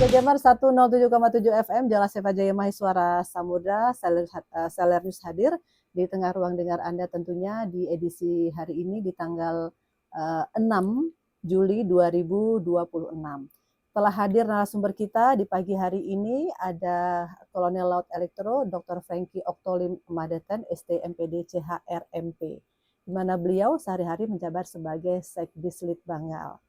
Jamar 107,7 FM Jalan Seva Jaya Mahisuara Samudra, Seller News hadir di tengah ruang dengar Anda tentunya di edisi hari ini di tanggal 6 Juli 2026. Telah hadir narasumber kita di pagi hari ini ada Kolonel Laut Elektro Dr. Franky Oktolim Madeten STMPD CHRMP, di mana beliau sehari-hari menjabat sebagai Sekdis Litbanggal.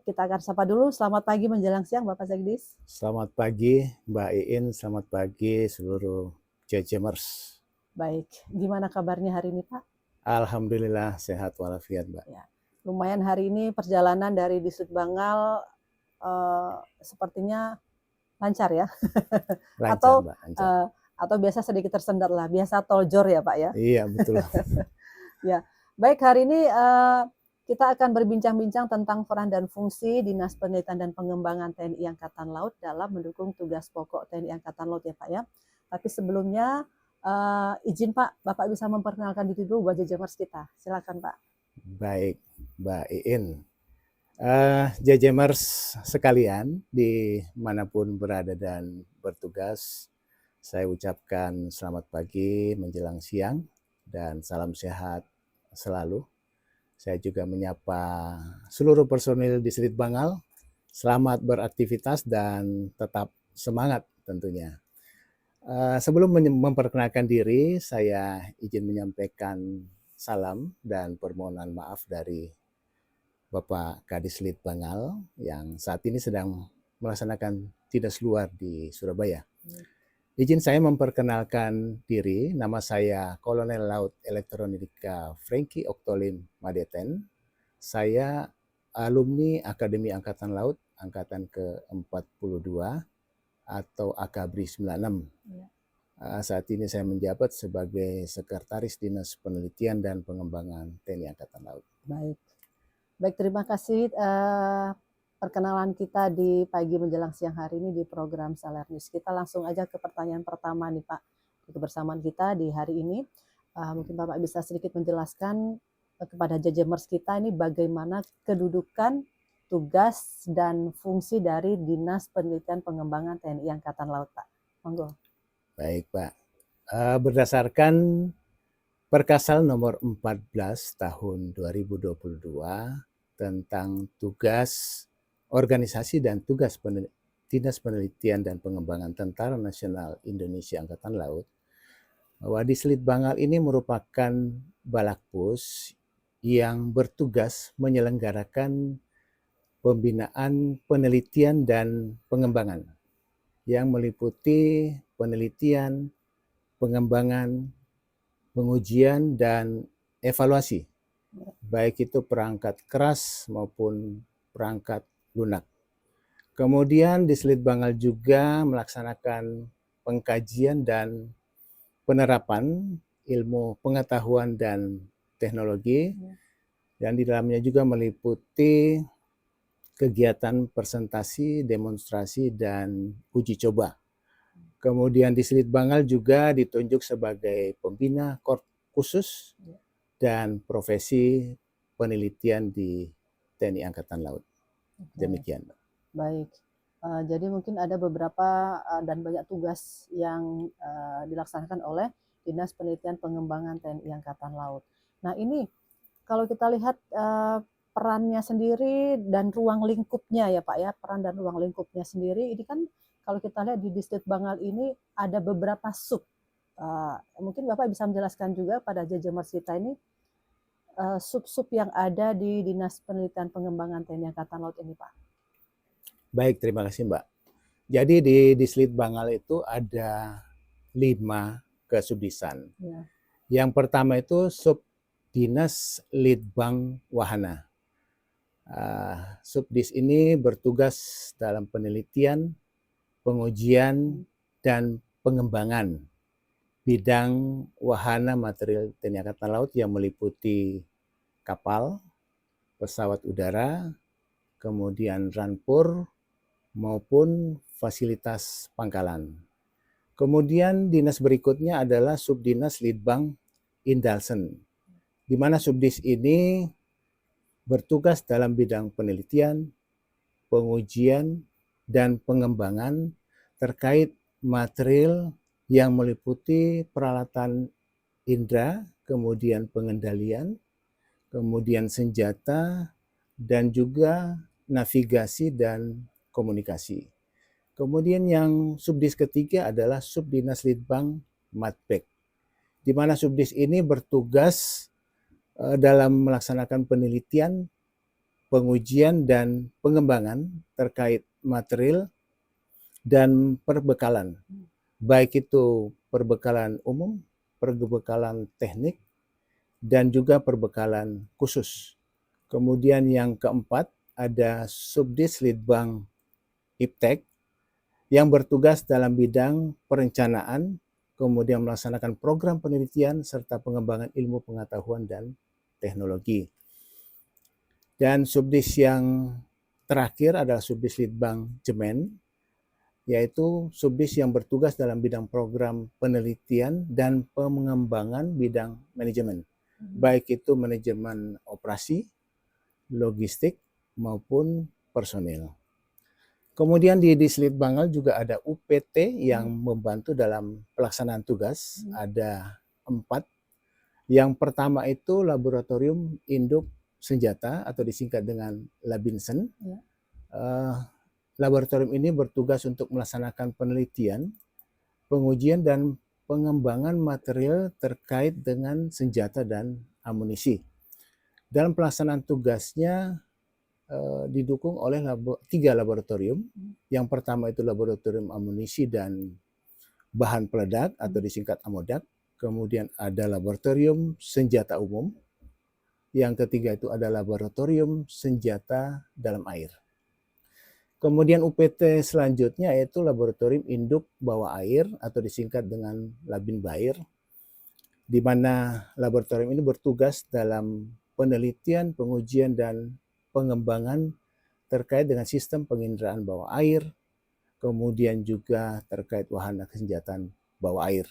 Kita akan sapa dulu. Selamat pagi menjelang siang Bapak Sekdis. Selamat pagi Mbak Iin, selamat pagi seluruh Jajamers. Baik, gimana kabarnya hari ini Pak? Alhamdulillah sehat walafiat Mbak. Ya, lumayan hari ini perjalanan dari Distrik Bangal sepertinya lancar ya? Lancar Mbak, lancar. Atau biasa sedikit tersendat lah, biasa tol jor ya Pak ya? Iya betul. Ya, baik hari ini kita akan berbincang-bincang tentang peran dan fungsi Dinas Penelitian dan Pengembangan TNI Angkatan Laut dalam mendukung tugas pokok TNI Angkatan Laut ya Pak ya. Tapi sebelumnya izin Pak, Bapak bisa memperkenalkan diri dulu buat Jajamers kita. Silakan Pak. Baik Mbak Iin. Jajamers sekalian dimanapun berada dan bertugas, saya ucapkan selamat pagi menjelang siang dan salam sehat selalu. Saya juga menyapa seluruh personil di Distrik Bangal. Selamat beraktivitas dan tetap semangat tentunya. Sebelum memperkenalkan diri, saya izin menyampaikan salam dan permohonan maaf dari Bapak Kadis Lit Bangal yang saat ini sedang melaksanakan dinas luar di Surabaya. Izin saya memperkenalkan diri, nama saya Kolonel Laut Elektronika Franky Oktolim Madeten. Saya alumni Akademi Angkatan Laut Angkatan ke-42 atau AKABRI 96. Ya. Saat ini saya menjabat sebagai Sekretaris Dinas Penelitian dan Pengembangan TNI Angkatan Laut. Baik, terima kasih perkenalan kita di pagi menjelang siang hari ini di program Seller News. Kita langsung aja ke pertanyaan pertama nih Pak. Kebersamaan kita di hari ini, mungkin Bapak bisa sedikit menjelaskan kepada Jajamers kita ini bagaimana kedudukan, tugas, dan fungsi dari Dinas Penelitian Pengembangan TNI Angkatan Laut Pak. Monggo. Baik Pak, berdasarkan Perkasal nomor 14 tahun 2022 tentang tugas organisasi dan tugas Dinas Penelitian dan Pengembangan Tentara Nasional Indonesia Angkatan Laut, bahwa Dislit Bangal ini merupakan balakpus yang bertugas menyelenggarakan pembinaan penelitian dan pengembangan yang meliputi penelitian, pengembangan, pengujian, dan evaluasi, baik itu perangkat keras maupun perangkat lunak. Kemudian Dislit Bangal juga melaksanakan pengkajian dan penerapan ilmu pengetahuan dan teknologi, dan di dalamnya juga meliputi kegiatan presentasi, demonstrasi, dan uji coba. Kemudian Dislit Bangal juga ditunjuk sebagai pembina khusus dan profesi penelitian di TNI Angkatan Laut. Demikian. Baik, jadi mungkin ada beberapa dan banyak tugas yang dilaksanakan oleh Dinas Penelitian Pengembangan TNI Angkatan Laut. Nah ini kalau kita lihat perannya sendiri dan ruang lingkupnya ya Pak ya, peran dan ruang lingkupnya sendiri ini kan kalau kita lihat di Distrik Bangal ini ada beberapa sub. Mungkin Bapak bisa menjelaskan juga pada Jajamers kita ini sub-sub yang ada di Dinas Penelitian Pengembangan TNI Angkatan Laut ini Pak. Baik, terima kasih Mbak. Jadi di Distrik Bangal itu ada 5 kesubdisan. Ya. Yang pertama itu Subdinas Litbang Wahana. Subdis ini bertugas dalam penelitian, pengujian, dan pengembangan bidang wahana material TNI Angkatan Laut yang meliputi kapal, pesawat udara, kemudian rampur, maupun fasilitas pangkalan. Kemudian dinas berikutnya adalah Subdinas Litbang Indalsen, di mana subdis ini bertugas dalam bidang penelitian, pengujian, dan pengembangan terkait material yang meliputi peralatan indera, kemudian pengendalian, kemudian senjata, dan juga navigasi dan komunikasi. Kemudian yang subdis ketiga adalah Subdinas Litbang Matpek, di mana subdis ini bertugas dalam melaksanakan penelitian, pengujian, dan pengembangan terkait material dan perbekalan, baik itu perbekalan umum, perbekalan teknik, dan juga perbekalan khusus. Kemudian yang keempat ada Subdis Litbang Iptek yang bertugas dalam bidang perencanaan, kemudian melaksanakan program penelitian serta pengembangan ilmu pengetahuan dan teknologi. Dan subdis yang terakhir adalah Subdis Litbang Jemen, yaitu subdis yang bertugas dalam bidang program penelitian dan pengembangan bidang manajemen, baik itu manajemen operasi, logistik, maupun personil. Kemudian di Dislit Bangal juga ada UPT yang membantu dalam pelaksanaan tugas, ada 4. Yang pertama itu Laboratorium Induk Senjata atau disingkat dengan Labinsen. Laboratorium ini bertugas untuk melaksanakan penelitian, pengujian, dan pengembangan material terkait dengan senjata dan amunisi. Dalam pelaksanaan tugasnya didukung oleh 3 laboratorium. Yang pertama itu Laboratorium Amunisi dan Bahan Peledak atau disingkat AMODAK. Kemudian ada Laboratorium Senjata Umum. Yang ketiga itu ada Laboratorium Senjata Dalam Air. Kemudian UPT selanjutnya yaitu Laboratorium Induk Bawah Air atau disingkat dengan Labinbair, di mana laboratorium ini bertugas dalam penelitian, pengujian, dan pengembangan terkait dengan sistem penginderaan bawah air, kemudian juga terkait wahana kesenjataan bawah air.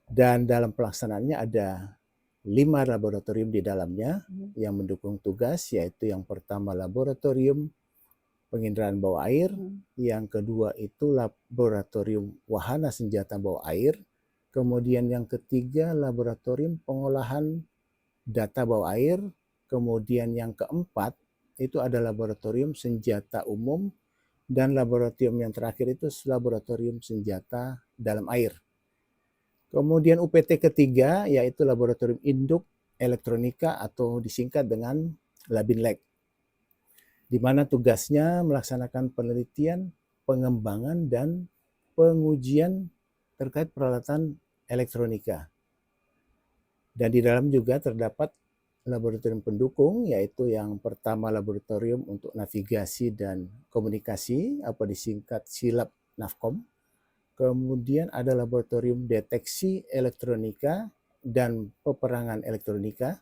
Dan dalam pelaksanaannya ada 5 laboratorium di dalamnya yang mendukung tugas, yaitu yang pertama Laboratorium Penginderaan Bawah Air, yang kedua itu Laboratorium Wahana Senjata Bawah Air, kemudian yang ketiga Laboratorium Pengolahan Data Bawah Air, kemudian yang keempat itu ada Laboratorium Senjata Umum, dan laboratorium yang terakhir itu Laboratorium Senjata Dalam Air. Kemudian UPT ketiga yaitu Laboratorium Induk Elektronika atau disingkat dengan Labinlek, di mana tugasnya melaksanakan penelitian, pengembangan, dan pengujian terkait peralatan elektronika. Dan di dalam juga terdapat laboratorium pendukung, yaitu yang pertama Laboratorium untuk Navigasi dan Komunikasi atau disingkat SILAB Navkom. Kemudian ada Laboratorium Deteksi Elektronika dan Peperangan Elektronika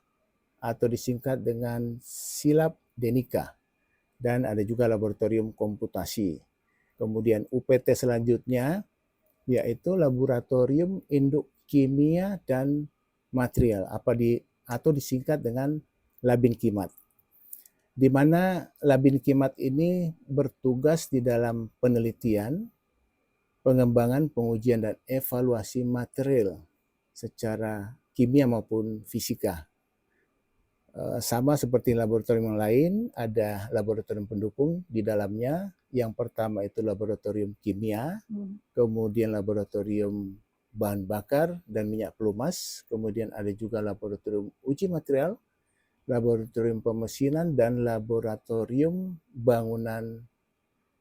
atau disingkat dengan SILAB Denika. Dan ada juga Laboratorium Komputasi. Kemudian UPT selanjutnya yaitu Laboratorium Induk Kimia dan Material atau disingkat dengan Labin Kimat, di mana Labin Kimat ini bertugas di dalam penelitian, pengembangan, pengujian, dan evaluasi material secara kimia maupun fisika. Sama seperti laboratorium yang lain, ada laboratorium pendukung di dalamnya. Yang pertama itu Laboratorium Kimia, kemudian Laboratorium Bahan Bakar dan Minyak Pelumas, kemudian ada juga Laboratorium Uji Material, Laboratorium Pemesinan, dan Laboratorium Bangunan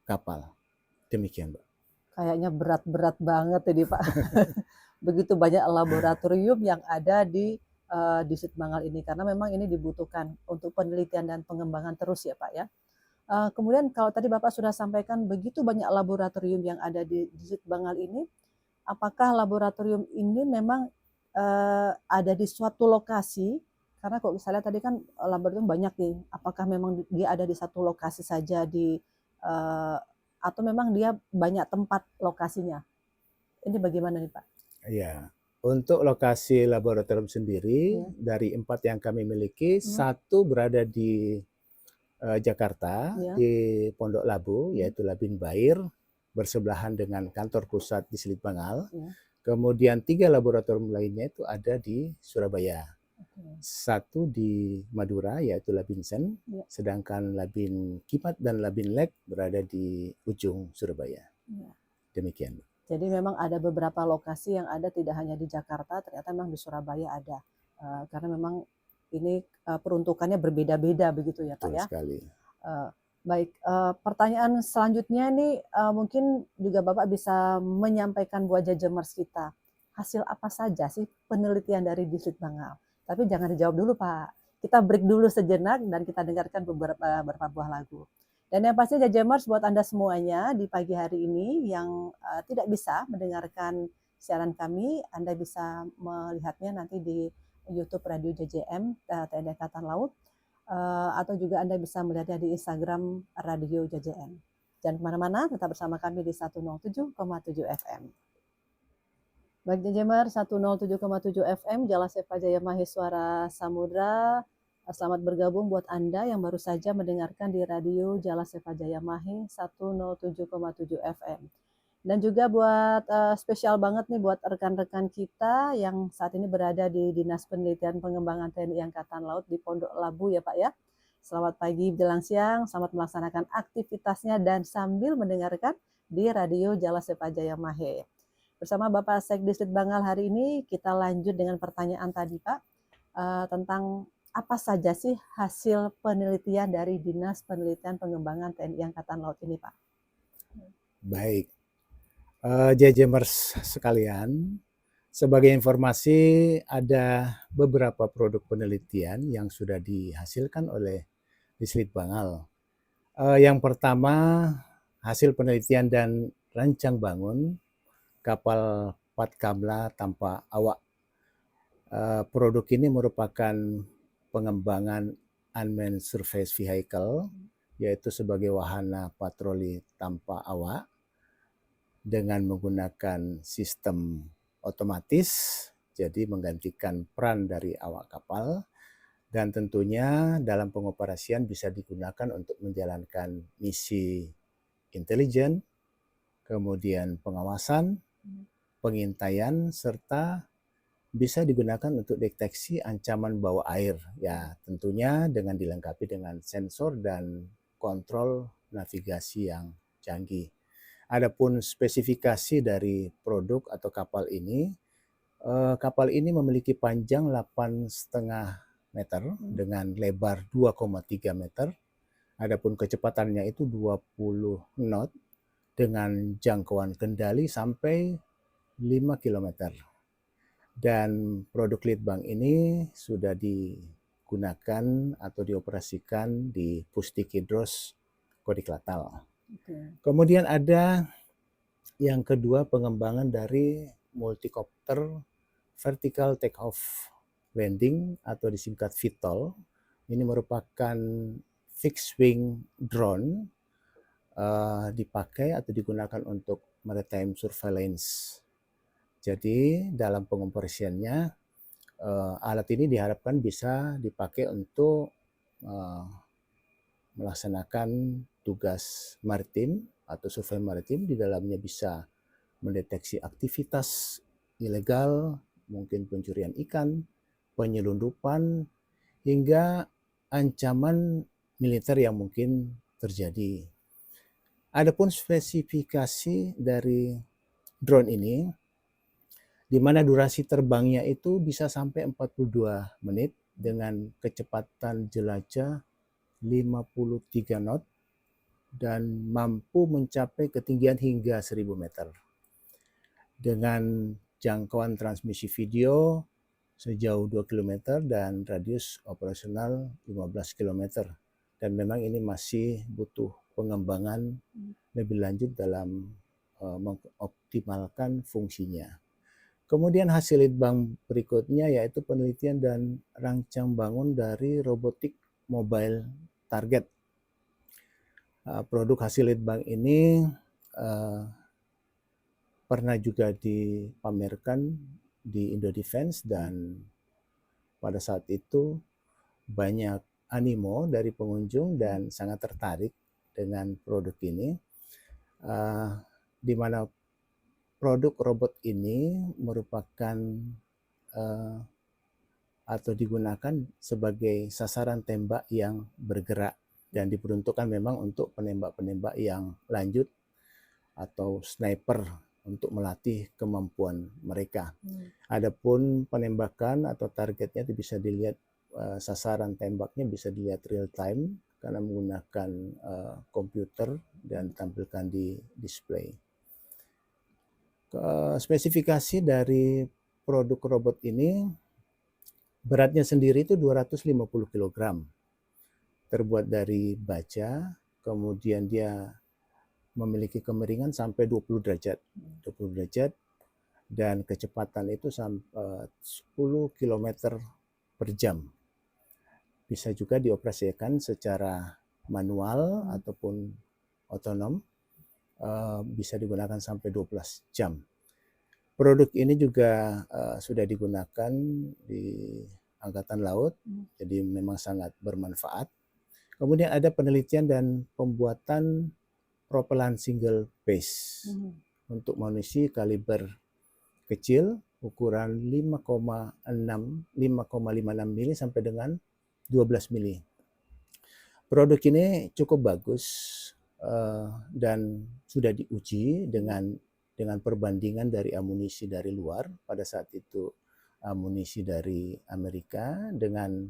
Kapal. Demikian, Mbak. Kayaknya berat-berat banget ini, Pak. Begitu banyak laboratorium yang ada di Dislit Bangal ini, karena memang ini dibutuhkan untuk penelitian dan pengembangan terus ya Pak ya. Kemudian kalau tadi Bapak sudah sampaikan begitu banyak laboratorium yang ada di Dislit Bangal ini, apakah laboratorium ini memang ada di suatu lokasi? Karena kalau misalnya tadi kan laboratorium banyak nih, apakah memang dia ada di satu lokasi saja atau memang dia banyak tempat lokasinya? Ini bagaimana nih Pak? Ya, untuk lokasi laboratorium sendiri dari 4 yang kami miliki, 1 berada di Jakarta Ya. di Pondok Labu, yaitu Labin Bair, bersebelahan dengan kantor pusat di Selitbangal. Ya. Kemudian 3 laboratorium lainnya itu ada di Surabaya. Oke. 1 di Madura, yaitu Labinsen, Ya. sedangkan Labin Kimat dan Labin Lek berada di ujung Surabaya. Ya. Demikian. Jadi memang ada beberapa lokasi yang ada tidak hanya di Jakarta, ternyata memang di Surabaya ada. Karena memang ini peruntukannya berbeda-beda begitu ya Pak Betul ya. sekali. Baik, pertanyaan selanjutnya nih mungkin juga Bapak bisa menyampaikan buat Jajamers kita, hasil apa saja sih penelitian dari Dislitbangal? Tapi jangan dijawab dulu Pak, kita break dulu sejenak dan kita dengarkan beberapa buah lagu. Dan yang pasti Jajamers buat Anda semuanya di pagi hari ini yang tidak bisa mendengarkan siaran kami, Anda bisa melihatnya nanti di YouTube Radio JJM TNI Angkatan Laut. Atau juga Anda bisa melihatnya di Instagram Radio JJM. Jangan kemana-mana, tetap bersama kami di 107,7 FM. Baik Jajamer, 107,7 FM, Jala Sepa Jaya Maheswara Samudra. Selamat bergabung buat Anda yang baru saja mendengarkan di radio Jala Sepa Jaya Mahe 107,7 FM. Dan juga buat spesial banget nih buat rekan-rekan kita yang saat ini berada di Dinas Penelitian Pengembangan TNI Angkatan Laut di Pondok Labu ya Pak ya. Selamat pagi menjelang siang, selamat melaksanakan aktivitasnya dan sambil mendengarkan di Radio Jala Sepa Jaya Mahe. Bersama Bapak Sekdis Litbanggal hari ini kita lanjut dengan pertanyaan tadi Pak tentang apa saja sih hasil penelitian dari Dinas Penelitian Pengembangan TNI Angkatan Laut ini Pak? Baik. JJMers sekalian, sebagai informasi ada beberapa produk penelitian yang sudah dihasilkan oleh Dislitbangal. Yang pertama, hasil penelitian dan rancang bangun kapal Patkamla tanpa awak. Produk ini merupakan pengembangan unmanned surface vehicle, yaitu sebagai wahana patroli tanpa awak dengan menggunakan sistem otomatis, jadi menggantikan peran dari awak kapal, dan tentunya dalam pengoperasian bisa digunakan untuk menjalankan misi intelijen, kemudian pengawasan, pengintaian, serta bisa digunakan untuk deteksi ancaman bawah air. Ya, tentunya dengan dilengkapi dengan sensor dan kontrol navigasi yang canggih. Adapun spesifikasi dari produk atau kapal ini memiliki panjang 8,5 meter dengan lebar 2,3 meter. Adapun kecepatannya itu 20 knot dengan jangkauan kendali sampai 5 km. Dan produk Litbang ini sudah digunakan atau dioperasikan di Pusdikidros Kodiklatal. Kemudian ada yang kedua, pengembangan dari multicopter vertical take-off landing atau disingkat VTOL. Ini merupakan fixed wing drone dipakai atau digunakan untuk maritime surveillance. Jadi dalam pengoperasiannya alat ini diharapkan bisa dipakai untuk melaksanakan tugas maritim atau survei maritim. Di dalamnya bisa mendeteksi aktivitas ilegal, mungkin pencurian ikan, penyelundupan, hingga ancaman militer yang mungkin terjadi. Adapun spesifikasi dari drone ini, di mana durasi terbangnya itu bisa sampai 42 menit dengan kecepatan jelajah 53 knot dan mampu mencapai ketinggian hingga 1000 meter. Dengan jangkauan transmisi video sejauh 2 km dan radius operasional 15 km. Dan memang ini masih butuh pengembangan lebih lanjut dalam mengoptimalkan fungsinya. Kemudian hasil litbang berikutnya yaitu penelitian dan rancang bangun dari robotik mobile target. Produk hasil litbang ini pernah juga dipamerkan di Indodefense dan pada saat itu banyak animo dari pengunjung dan sangat tertarik dengan produk ini, di mana produk robot ini merupakan atau digunakan sebagai sasaran tembak yang bergerak dan diperuntukkan memang untuk penembak-penembak yang lanjut atau sniper untuk melatih kemampuan mereka. Adapun penembakan atau targetnya itu bisa dilihat, sasaran tembaknya bisa dilihat real time karena menggunakan komputer dan tampilkan di display. Spesifikasi dari produk robot ini, beratnya sendiri itu 250 kg. Terbuat dari baja, kemudian dia memiliki kemiringan sampai 20 derajat. 20 derajat dan kecepatan itu sampai 10 km per jam. Bisa juga dioperasikan secara manual ataupun otonom, bisa digunakan sampai 12 jam. Produk ini juga sudah digunakan di Angkatan Laut, jadi memang sangat bermanfaat. Kemudian ada penelitian dan pembuatan propelan single phase untuk munisi kaliber kecil ukuran 5,56 mili sampai dengan 12 mili. Produk ini cukup bagus dan sudah diuji dengan perbandingan dari amunisi dari luar. Pada saat itu amunisi dari Amerika dengan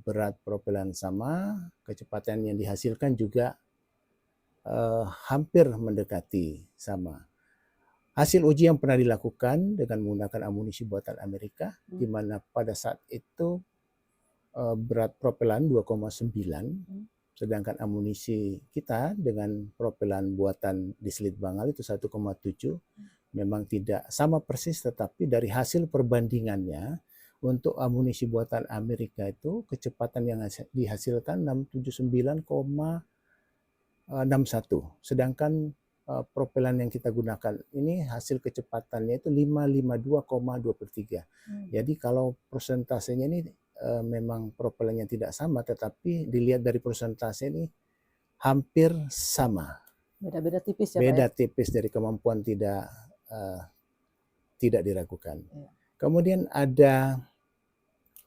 berat propelan sama, kecepatan yang dihasilkan juga hampir mendekati sama. Hasil uji yang pernah dilakukan dengan menggunakan amunisi buatan Amerika, di mana pada saat itu berat propelan 2,9, sedangkan amunisi kita dengan propelan buatan di Selit Bangal itu 1,7, memang tidak sama persis, tetapi dari hasil perbandingannya untuk amunisi buatan Amerika itu kecepatan yang dihasilkan 679,61, sedangkan propelan yang kita gunakan ini hasil kecepatannya itu 552,23. Jadi kalau persentasenya ini memang propelannya tidak sama, tetapi dilihat dari persentase ini hampir sama. Beda-beda tipis ya, Beda Pak ya? tipis, dari kemampuan tidak diragukan. Kemudian ada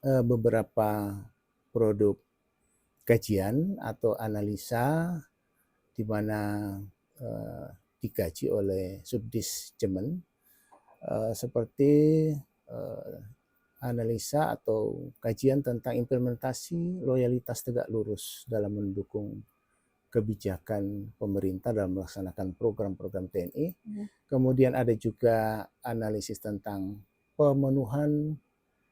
beberapa produk kajian atau analisa di mana dikaji oleh Subdis Jemen, seperti analisa atau kajian tentang implementasi loyalitas tegak lurus dalam mendukung kebijakan pemerintah dalam melaksanakan program-program TNI. Kemudian ada juga analisis tentang pemenuhan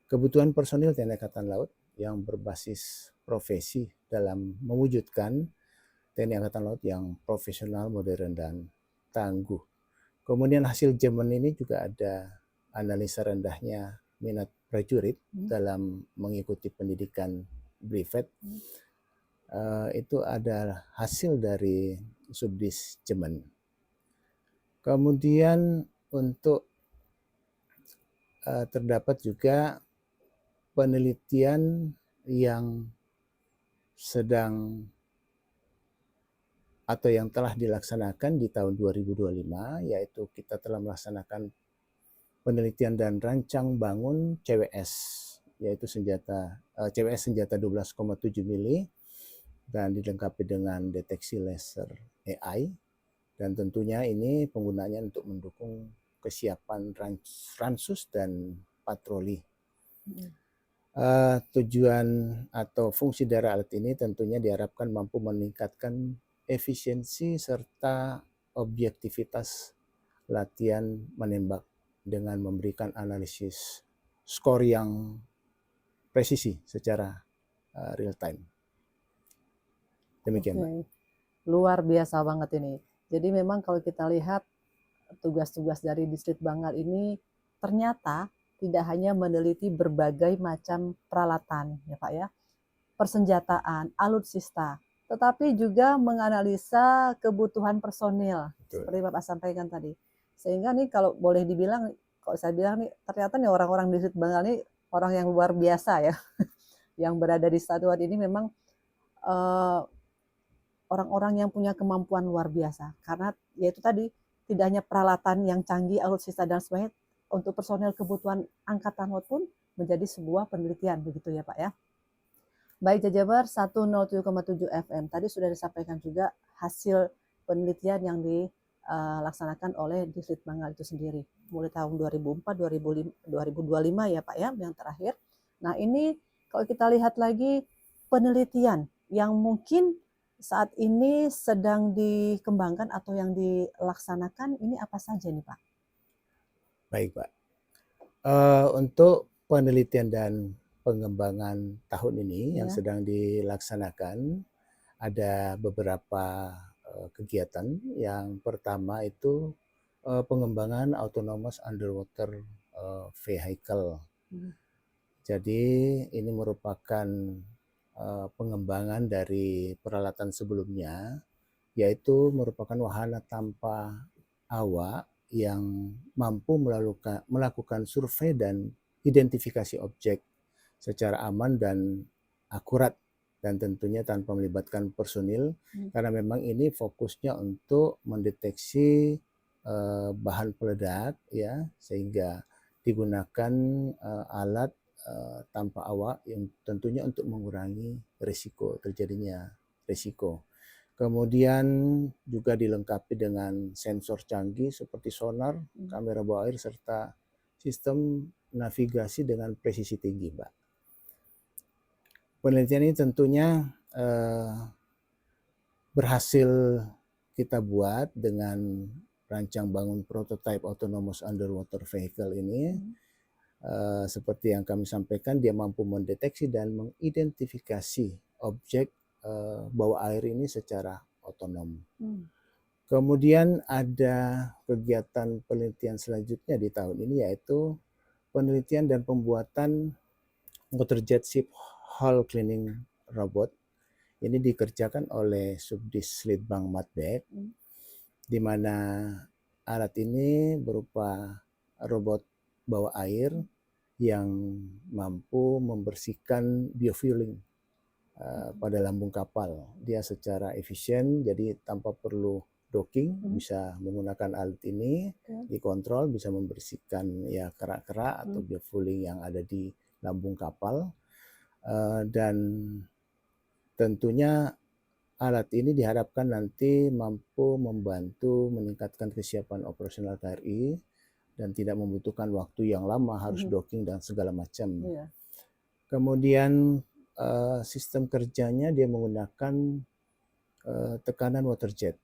kebutuhan personil TNI Angkatan Laut yang berbasis profesi dalam mewujudkan TNI Angkatan Laut yang profesional, modern, dan tangguh. Kemudian hasil Jerman ini juga ada analisa rendahnya minat prajurit dalam mengikuti pendidikan brevet. Itu adalah hasil dari Subdis Jemen. Kemudian untuk terdapat juga penelitian yang sedang atau yang telah dilaksanakan di tahun 2025, yaitu kita telah melaksanakan penelitian dan rancang bangun CWS, yaitu CWS senjata 12,7 mili dan dilengkapi dengan deteksi laser AI, dan tentunya ini penggunaannya untuk mendukung kesiapan ransus dan patroli. Tujuan atau fungsi dari alat ini tentunya diharapkan mampu meningkatkan efisiensi serta objektivitas latihan menembak dengan memberikan analisis skor yang presisi secara real time. Demikian, Mbak. Luar biasa banget ini. Jadi memang kalau kita lihat tugas-tugas dari Distrik Bangal ini ternyata tidak hanya meneliti berbagai macam peralatan, ya Pak ya, persenjataan, alutsista, tetapi juga menganalisa kebutuhan personil. Betul. Seperti Bapak sampaikan tadi. Sehingga nih kalau boleh dibilang, kalau saya bilang nih, ternyata nih orang-orang di Distrik Bangal nih orang yang luar biasa ya. yang berada di Satuan ini memang eh, orang-orang yang punya kemampuan luar biasa. Karena yaitu tadi tidak hanya peralatan yang canggih, alutsista dan sebagainya, untuk personel kebutuhan Angkatan Laut pun menjadi sebuah penelitian begitu ya Pak ya. Baik Jajabar 107,7 FM. Tadi sudah disampaikan juga hasil penelitian yang dilaksanakan oleh Divrit Bangal itu sendiri. Mulai tahun 2004, 2025 ya Pak ya yang terakhir. Nah ini kalau kita lihat lagi penelitian yang mungkin saat ini sedang dikembangkan atau yang dilaksanakan ini apa saja nih Pak? Baik, Pak. Untuk penelitian dan pengembangan tahun ini yang Ya. sedang dilaksanakan, ada beberapa kegiatan. Yang pertama itu pengembangan autonomous underwater vehicle. Jadi ini merupakan pengembangan dari peralatan sebelumnya, yaitu merupakan wahana tanpa awak yang mampu melakukan survei dan identifikasi objek secara aman dan akurat, dan tentunya tanpa melibatkan personil, karena memang ini fokusnya untuk mendeteksi bahan peledak ya, sehingga digunakan alat tanpa awak yang tentunya untuk mengurangi risiko terjadinya risiko. Kemudian juga dilengkapi dengan sensor canggih seperti sonar, kamera bawah air, serta sistem navigasi dengan presisi tinggi, Mbak. Penelitian ini tentunya berhasil kita buat dengan rancang bangun prototype autonomous underwater vehicle ini. Seperti yang kami sampaikan, dia mampu mendeteksi dan mengidentifikasi objek bawah air ini secara otonom. Kemudian ada kegiatan penelitian selanjutnya di tahun ini, yaitu penelitian dan pembuatan waterjet ship hull cleaning robot. Ini dikerjakan oleh Subdis Litbang Matbek, di mana alat ini berupa robot bawah air yang mampu membersihkan biofueling pada lambung kapal. Dia secara efisien, jadi tanpa perlu docking, bisa menggunakan alat ini, dikontrol, bisa membersihkan ya kerak-kerak atau biofueling yang ada di lambung kapal. Dan tentunya alat ini diharapkan nanti mampu membantu meningkatkan kesiapan operasional KRI dan tidak membutuhkan waktu yang lama, harus docking dan segala macam. Kemudian sistem kerjanya dia menggunakan tekanan waterjet,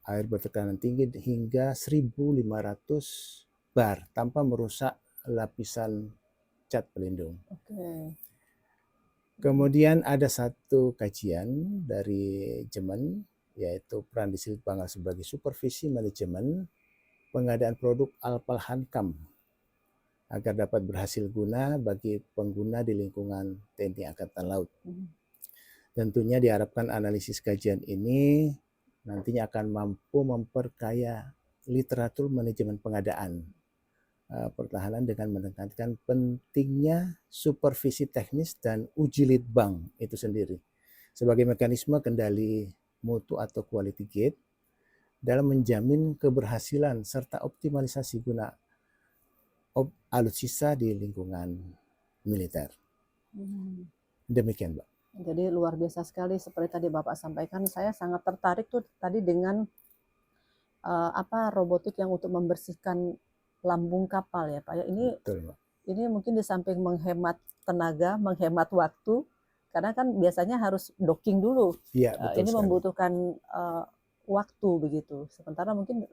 air bertekanan tinggi hingga 1.500 bar tanpa merusak lapisan cat pelindung. Kemudian ada satu kajian dari Jemen, yaitu peran Divrit Bangal sebagai supervisi manajemen pengadaan produk Alpal Hankam agar dapat berhasil guna bagi pengguna di lingkungan TNI Angkatan Laut. Tentunya diharapkan analisis kajian ini nantinya akan mampu memperkaya literatur manajemen pengadaan pertahanan dengan menekankan pentingnya supervisi teknis dan uji litbang itu sendiri sebagai mekanisme kendali mutu atau quality gate dalam menjamin keberhasilan serta optimalisasi guna alutsista di lingkungan militer. Demikian, Mbak. Jadi luar biasa sekali seperti tadi Bapak sampaikan. Saya sangat tertarik tuh tadi dengan robotik yang untuk membersihkan lambung kapal ya Pak. Ini Betul, Mbak. Ini mungkin di samping menghemat tenaga, menghemat waktu, karena kan biasanya harus docking dulu. Iya, betul ini sekali. Membutuhkan waktu begitu. Sementara mungkin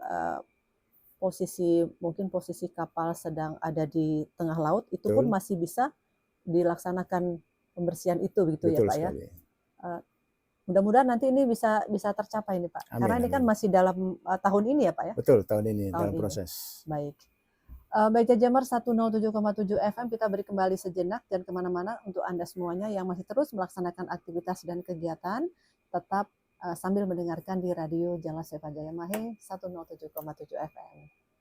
posisi kapal sedang ada di tengah laut itu pun masih bisa dilaksanakan pembersihan itu begitu. Betul ya Pak sekali. Ya. Mudah-mudahan nanti ini bisa tercapai nih Pak. Amin, karena ini kan masih dalam tahun ini ya Pak ya. Betul, tahun ini dalam proses. Baik. Baik Jajamar 107,7 FM, kita beri kembali sejenak dan kemana-mana untuk Anda semuanya yang masih terus melaksanakan aktivitas dan kegiatan, tetap sambil mendengarkan di radio Jalan Seva Jaya Mahe 107,7 FM.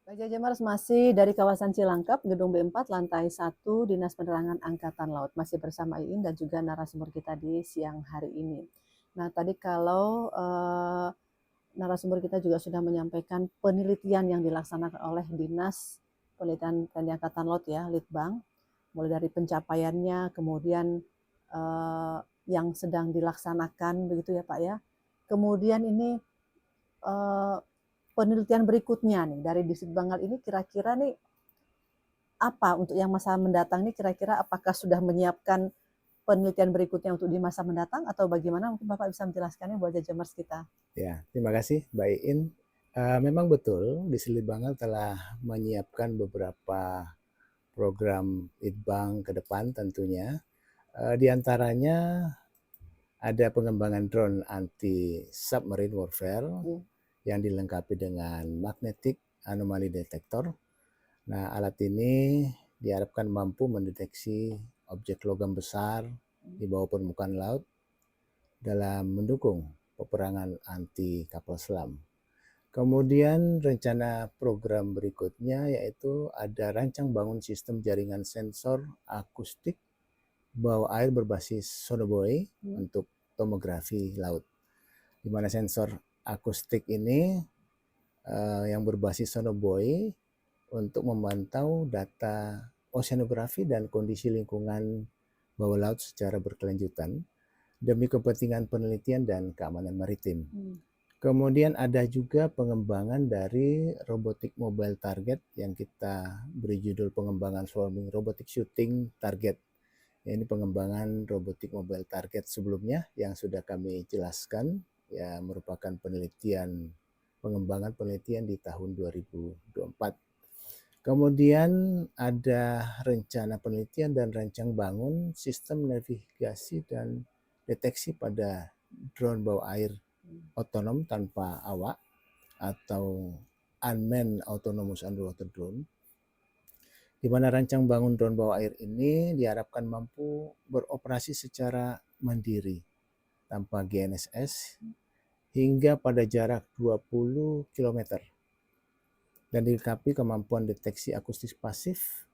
Pak Jajamars masih dari kawasan Cilangkap, Gedung B4, lantai 1, Dinas Penerangan Angkatan Laut. Masih bersama Iin dan juga narasumber kita di siang hari ini. Nah, tadi kalau narasumber kita juga sudah menyampaikan penelitian yang dilaksanakan oleh Dinas Penelitian TNI Angkatan Laut ya, Litbang, mulai dari pencapaiannya, kemudian yang sedang dilaksanakan begitu ya Pak ya. Kemudian ini penelitian berikutnya nih dari Distrik Banggal ini kira-kira nih apa untuk yang masa mendatang nih kira-kira apakah sudah menyiapkan penelitian berikutnya untuk di masa mendatang atau bagaimana? Mungkin Bapak bisa menjelaskannya buat Jajamers kita. Ya, terima kasih Mbak Iin. Memang betul, Distrik Banggal telah menyiapkan beberapa program Litbang ke depan tentunya. Di antaranya ada pengembangan drone anti submarine warfare yang dilengkapi dengan magnetic anomaly detector. Nah, alat ini diharapkan mampu mendeteksi objek logam besar di bawah permukaan laut dalam mendukung peperangan anti kapal selam. Kemudian rencana program berikutnya yaitu ada rancang bangun sistem jaringan sensor akustik bawah air berbasis sonobuoy untuk tomografi laut. Di mana sensor akustik ini yang berbasis sonobuoy untuk memantau data oceanografi dan kondisi lingkungan bawah laut secara berkelanjutan demi kepentingan penelitian dan keamanan maritim. Kemudian ada juga pengembangan dari robotic mobile target yang kita beri judul pengembangan swarming robotic shooting target. Ini pengembangan robotic mobile target sebelumnya yang sudah kami jelaskan, ya merupakan pengembangan penelitian di tahun 2024. Kemudian ada rencana penelitian dan rancang bangun sistem navigasi dan deteksi pada drone bawah air otonom tanpa awak atau unmanned autonomous underwater drone, di mana rancang bangun drone bawah air ini diharapkan mampu beroperasi secara mandiri tanpa GNSS hingga pada jarak 20 km dan dilengkapi kemampuan deteksi akustik pasif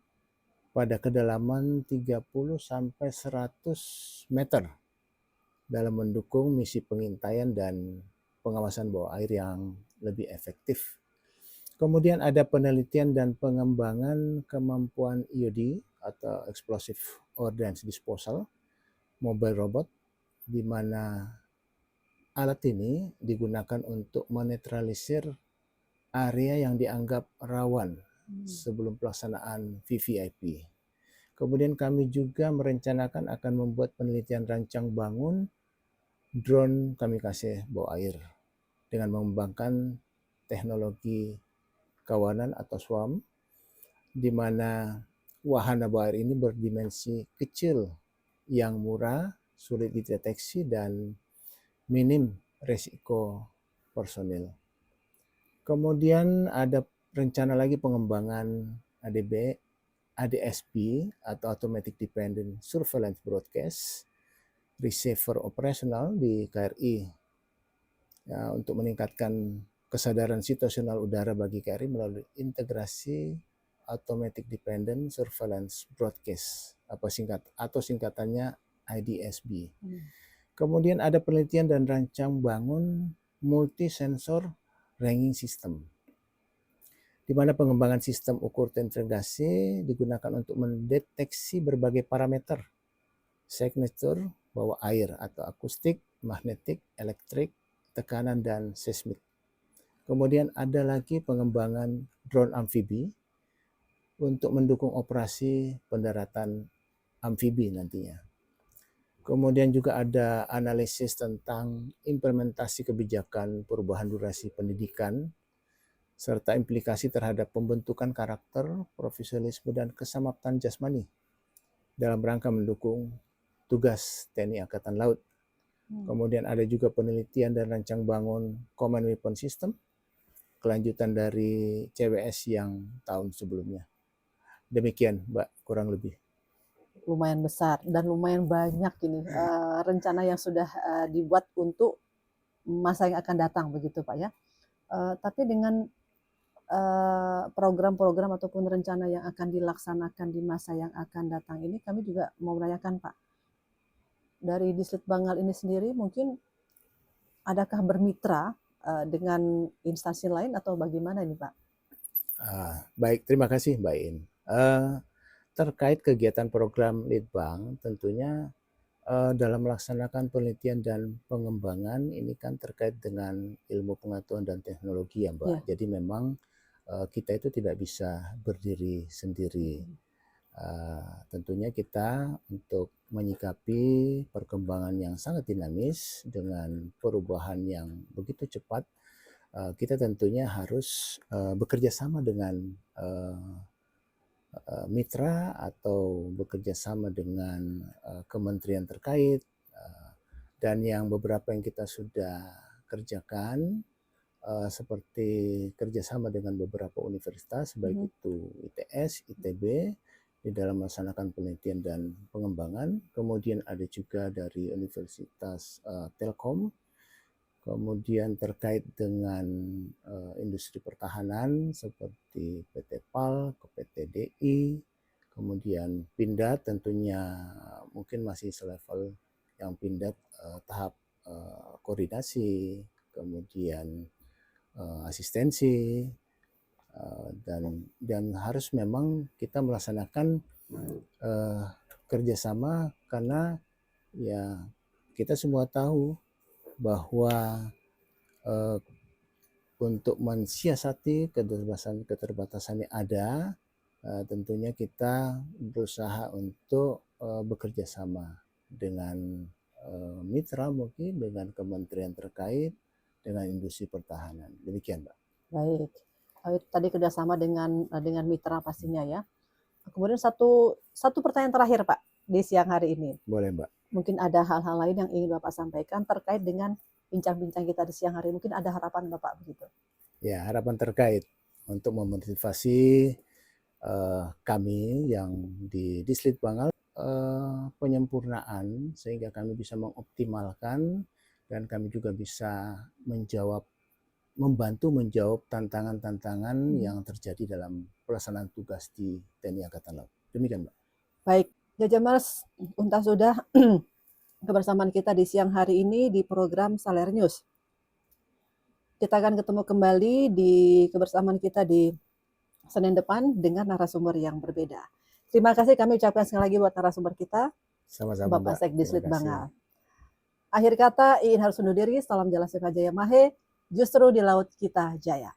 pada kedalaman 30 sampai 100 meter dalam mendukung misi pengintaian dan pengawasan bawah air yang lebih efektif. Kemudian ada penelitian dan pengembangan kemampuan EOD atau Explosive Ordnance Disposal mobile robot, di mana alat ini digunakan untuk menetralisir area yang dianggap rawan sebelum pelaksanaan VVIP. Kemudian kami juga merencanakan akan membuat penelitian rancang bangun drone kamikaze bawah air dengan mengembangkan teknologi kawanan atau swarm, di mana wahana bawah air ini berdimensi kecil yang murah, sulit dideteksi, dan minim resiko personil. Kemudian ada rencana lagi pengembangan ADSB atau Automatic Dependent Surveillance Broadcast Receiver operasional di KRI ya, untuk meningkatkan kesadaran situasional udara bagi KRI melalui integrasi Automatic Dependent Surveillance Broadcast atau singkatannya IDSB. Kemudian ada penelitian dan rancang bangun multi-sensor ranging system, di mana pengembangan sistem ukur terintegrasi digunakan untuk mendeteksi berbagai parameter signature bawah air atau akustik, magnetik, elektrik, tekanan, dan seismik. Kemudian ada lagi pengembangan drone amfibi untuk mendukung operasi pendaratan amfibi nantinya. Kemudian juga ada analisis tentang implementasi kebijakan perubahan durasi pendidikan serta implikasi terhadap pembentukan karakter, profesionalisme, dan keselamatan jasmani dalam rangka mendukung tugas TNI Angkatan Laut. Kemudian ada juga penelitian dan rancang bangun Command Weapon System, kelanjutan dari CWS yang tahun sebelumnya. Demikian Mbak, kurang lebih. Lumayan besar dan lumayan banyak ini rencana yang sudah dibuat untuk masa yang akan datang begitu Pak ya. Tapi dengan program-program ataupun rencana yang akan dilaksanakan di masa yang akan datang ini, kami juga mau menanyakan Pak, dari Distrik Bangal ini sendiri mungkin adakah bermitra dengan instansi lain atau bagaimana ini Pak? Baik, terima kasih Mbak In. Terkait kegiatan program Litbang, tentunya dalam melaksanakan penelitian dan pengembangan ini kan terkait dengan ilmu pengetahuan dan teknologi ya Mbak. Ya. Jadi memang kita itu tidak bisa berdiri sendiri. Tentunya kita untuk menyikapi perkembangan yang sangat dinamis dengan perubahan yang begitu cepat, kita tentunya harus bekerja sama dengan mitra atau bekerja sama dengan kementerian terkait, dan yang beberapa yang kita sudah kerjakan seperti kerjasama dengan beberapa universitas, baik itu ITS, ITB, di dalam melaksanakan penelitian dan pengembangan. Kemudian ada juga dari Universitas Telkom, kemudian terkait dengan industri pertahanan seperti PT PAL, PT DI, kemudian Pindad, tentunya mungkin masih selevel yang Pindad tahap koordinasi, kemudian asistensi, dan harus memang kita melaksanakan kerjasama karena ya kita semua tahu bahwa untuk mensiasati keterbatasan yang ada, tentunya kita berusaha untuk bekerja sama dengan mitra, mungkin dengan kementerian terkait, dengan industri pertahanan. Demikian, Mbak. Baik. Tadi kerjasama dengan mitra pastinya ya. Kemudian satu pertanyaan terakhir Pak di siang hari ini. Boleh Mbak. Mungkin ada hal-hal lain yang ingin Bapak sampaikan terkait dengan bincang-bincang kita di siang hari. Mungkin ada harapan Bapak begitu. Ya, harapan terkait untuk memotivasi kami yang di Distrik Bangal penyempurnaan sehingga kami bisa mengoptimalkan dan kami juga bisa membantu menjawab tantangan-tantangan yang terjadi dalam pelaksanaan tugas di TNI Angkatan Laut. Demikian, Mbak. Baik, Jajamars, untas sudah kebersamaan kita di siang hari ini di program Saler News. Kita akan ketemu kembali di kebersamaan kita di Senin depan dengan narasumber yang berbeda. Terima kasih kami ucapkan sekali lagi buat narasumber kita, sama-sama, Bapak Mbak. Sekdislit Bangal. Akhir kata, Iin harus undur diri. Salam Jalan Sepa Jaya Mahe. Justru di laut kita jaya.